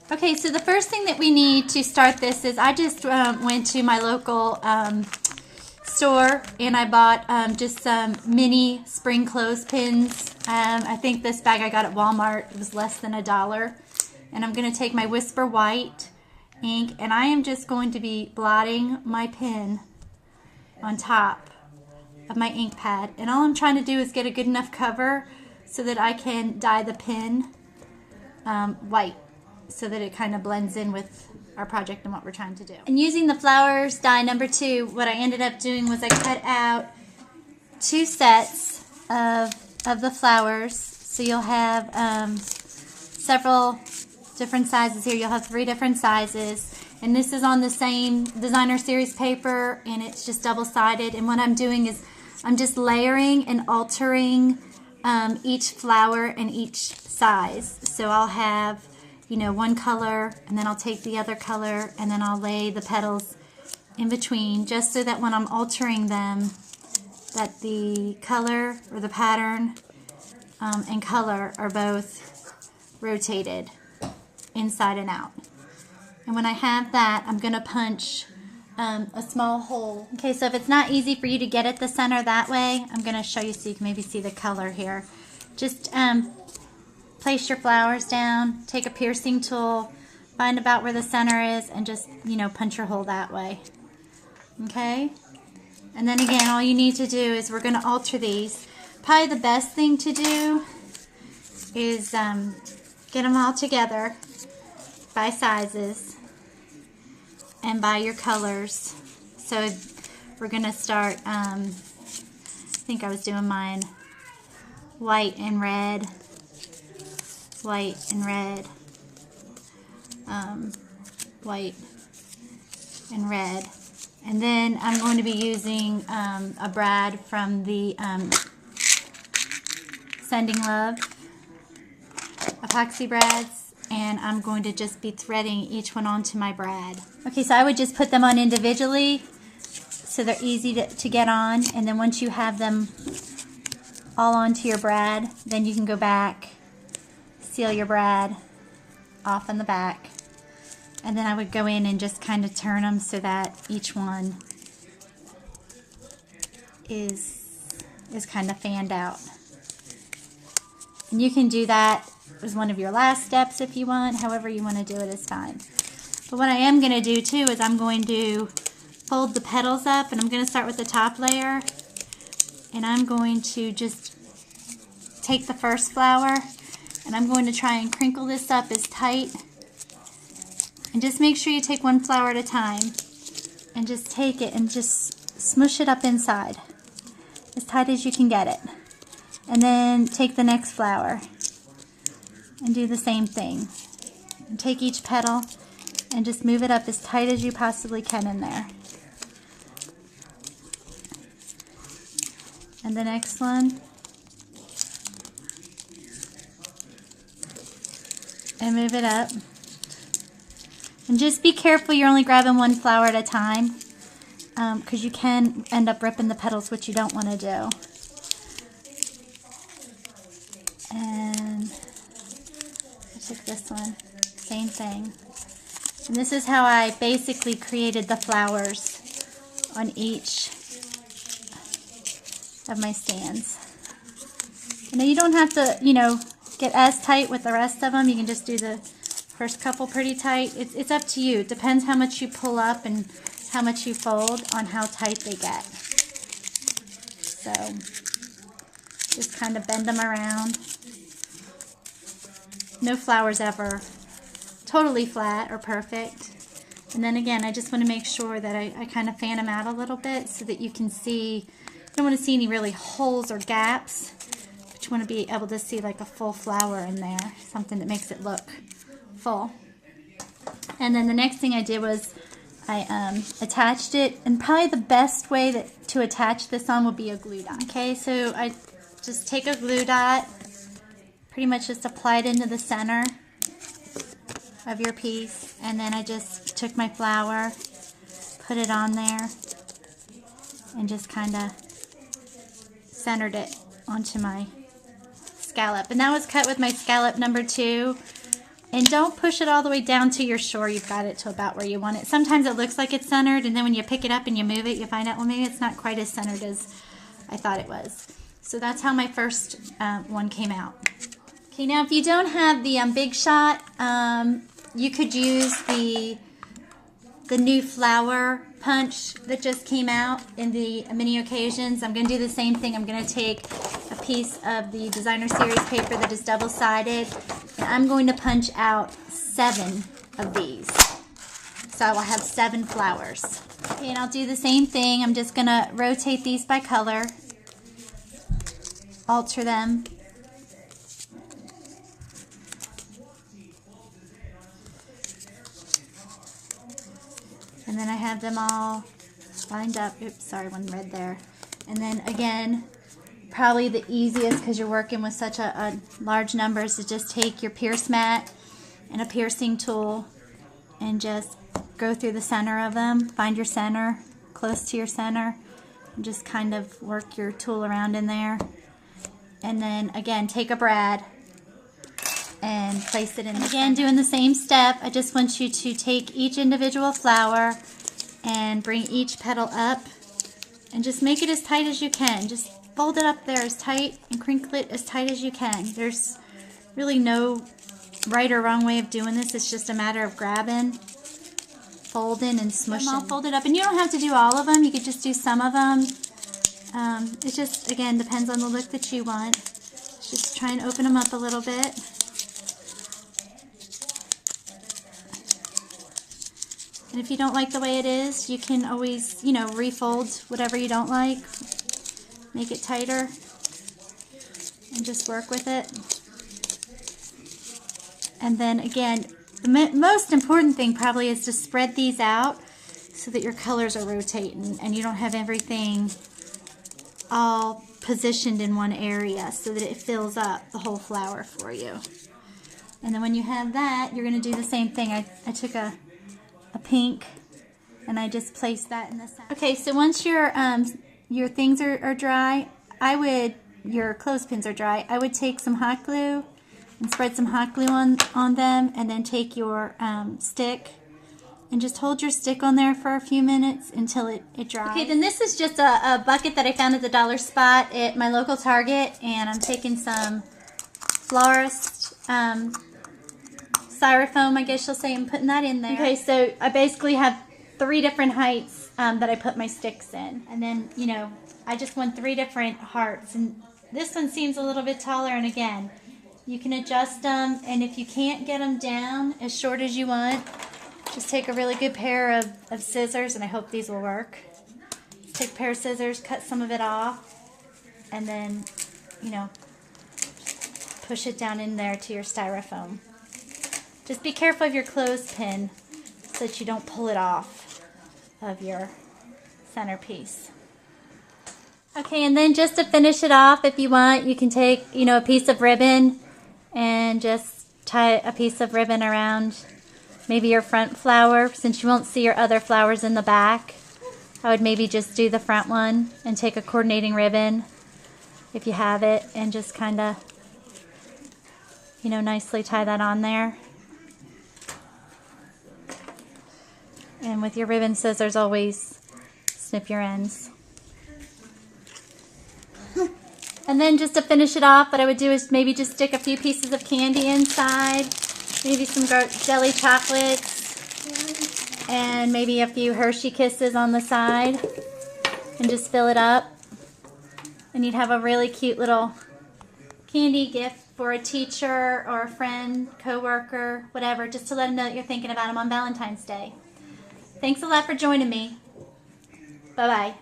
Okay, so the first thing that we need to start this is I just went to my local store and I bought just some mini spring clothespins. I think this bag I got at Walmart. It was less than $1. And I'm going to take my Whisper White ink and I am just going to be blotting my pen on top of my ink pad. And all I'm trying to do is get a good enough cover so that I can dye the pen white, so that it kind of blends in with our project and what we're trying to do. And using the flowers die number 2, what I ended up doing was I cut out 2 sets of the flowers. So you'll have several different sizes here. You'll have 3 different sizes. And this is on the same designer series paper, and it's just double-sided. And what I'm doing is I'm just layering and altering each flower and each size. So I'll have, you know, one color, and then I'll take the other color, and then I'll lay the petals in between, just so that when I'm altering them, that the color or the pattern and color are both rotated inside and out. And when I have that, I'm going to punch a small hole. Okay, so if it's not easy for you to get at the center that way, I'm going to show you so you can maybe see the color here. Just place your flowers down, take a piercing tool, find about where the center is, and just, you know, punch your hole that way. Okay? And then again, all you need to do is we're going to alter these. Probably the best thing to do is get them all together by sizes and by your colors. So we're going to start, I think I was doing mine white and red, white and red, white and red. And then I'm going to be using a brad from the Sending Love epoxy brads, and I'm going to just be threading each one onto my brad. Okay, so I would just put them on individually so they're easy to get on, and then once you have them all onto your brad, then you can go back, seal your brad off on the back, and then I would go in and just kind of turn them so that each one is kind of fanned out. And you can do that as one of your last steps if you want. However you want to do it is fine. But what I am going to do too is I'm going to fold the petals up, and I'm going to start with the top layer, and I'm going to just take the first flower and I'm going to try and crinkle this up as tight, and just make sure you take one flower at a time and just take it and just smush it up inside as tight as you can get it, and then take the next flower and do the same thing, and take each petal and just move it up as tight as you possibly can in there. And the next one, and move it up. And just be careful you're only grabbing one flower at a time, because you can end up ripping the petals, which you don't want to do. And I took this one, same thing. And this is how I basically created the flowers on each of my stands. And then you don't have to, you know, get as tight with the rest of them. You can just do the first couple pretty tight. It's up to you. It depends how much you pull up and how much you fold on how tight they get. So just kind of bend them around. No flowers ever totally flat or perfect. And then again, I just want to make sure that I kind of fan them out a little bit so that you can see, you don't want to see any really holes or gaps, but you want to be able to see like a full flower in there, something that makes it look full. And then the next thing I did was I attached it, and probably the best way to attach this on would be a glue dot. Okay, so I just take a glue dot, pretty much just apply it into the center of your piece, and then I just took my flower, put it on there, and just kind of centered it onto my scallop. And that was cut with my scallop number 2. And don't push it all the way down till you're sure you've got it to about where you want it. Sometimes it looks like it's centered, and then when you pick it up and you move it, you find out, well, maybe it's not quite as centered as I thought it was. So that's how my first one came out. Okay, now if you don't have the Big Shot, you could use the new flower punch that just came out in the mini occasions. I'm going to do the same thing. I'm going to take a piece of the designer series paper that is double-sided, and I'm going to punch out 7 of these. So I will have 7 flowers. Okay, and I'll do the same thing. I'm just going to rotate these by color, alter them. And then I have them all lined up. Oops, sorry, one red there. And then again, probably the easiest, because you're working with such a large numbers, is just take your pierce mat and a piercing tool and just go through the center of them. Find your center, close to your center, and just kind of work your tool around in there. And then again, take a brad and place it in. Again, doing the same step. I just want you to take each individual flower and bring each petal up and just make it as tight as you can. Just fold it up there as tight and crinkle it as tight as you can. There's really no right or wrong way of doing this. It's just a matter of grabbing, folding, and smushing. Them all folded up, and you don't have to do all of them. You could just do some of them. It just, again, depends on the look that you want. Just try and open them up a little bit. And if you don't like the way it is, you can always, you know, refold whatever you don't like. Make it tighter and just work with it. And then again, the most important thing probably is to spread these out so that your colors are rotating and you don't have everything all positioned in one area, so that it fills up the whole flower for you. And then when you have that, you're going to do the same thing. I took a pink and I just placed that in the center. Okay, so once your things are dry, your clothespins are dry, I would take some hot glue and spread some hot glue on them, and then take your stick and just hold your stick on there for a few minutes until it dries. Okay, then this is just a bucket that I found at the dollar spot at my local Target, and I'm taking some florist styrofoam, I guess you'll say, and putting that in there. Okay, so I basically have 3 different heights that I put my sticks in, and then, you know, I just want 3 different hearts, and this one seems a little bit taller, and again, you can adjust them, and if you can't get them down as short as you want, just take a really good pair of scissors, and I hope these will work. Take a pair of scissors, cut some of it off, and then, you know, push it down in there to your styrofoam. Just be careful of your clothespin so that you don't pull it off of your centerpiece. Okay, and then just to finish it off, if you want, you can take, you know, a piece of ribbon and just tie a piece of ribbon around maybe your front flower, since you won't see your other flowers in the back. I would maybe just do the front one and take a coordinating ribbon, if you have it, and just kind of, you know, nicely tie that on there. And with your ribbon scissors, always snip your ends. And then just to finish it off, what I would do is maybe just stick a few pieces of candy inside, maybe some jelly chocolates, and maybe a few Hershey Kisses on the side, and just fill it up. And you'd have a really cute little candy gift for a teacher or a friend, coworker, whatever, just to let them know that you're thinking about them on Valentine's Day. Thanks a lot for joining me. Bye-bye.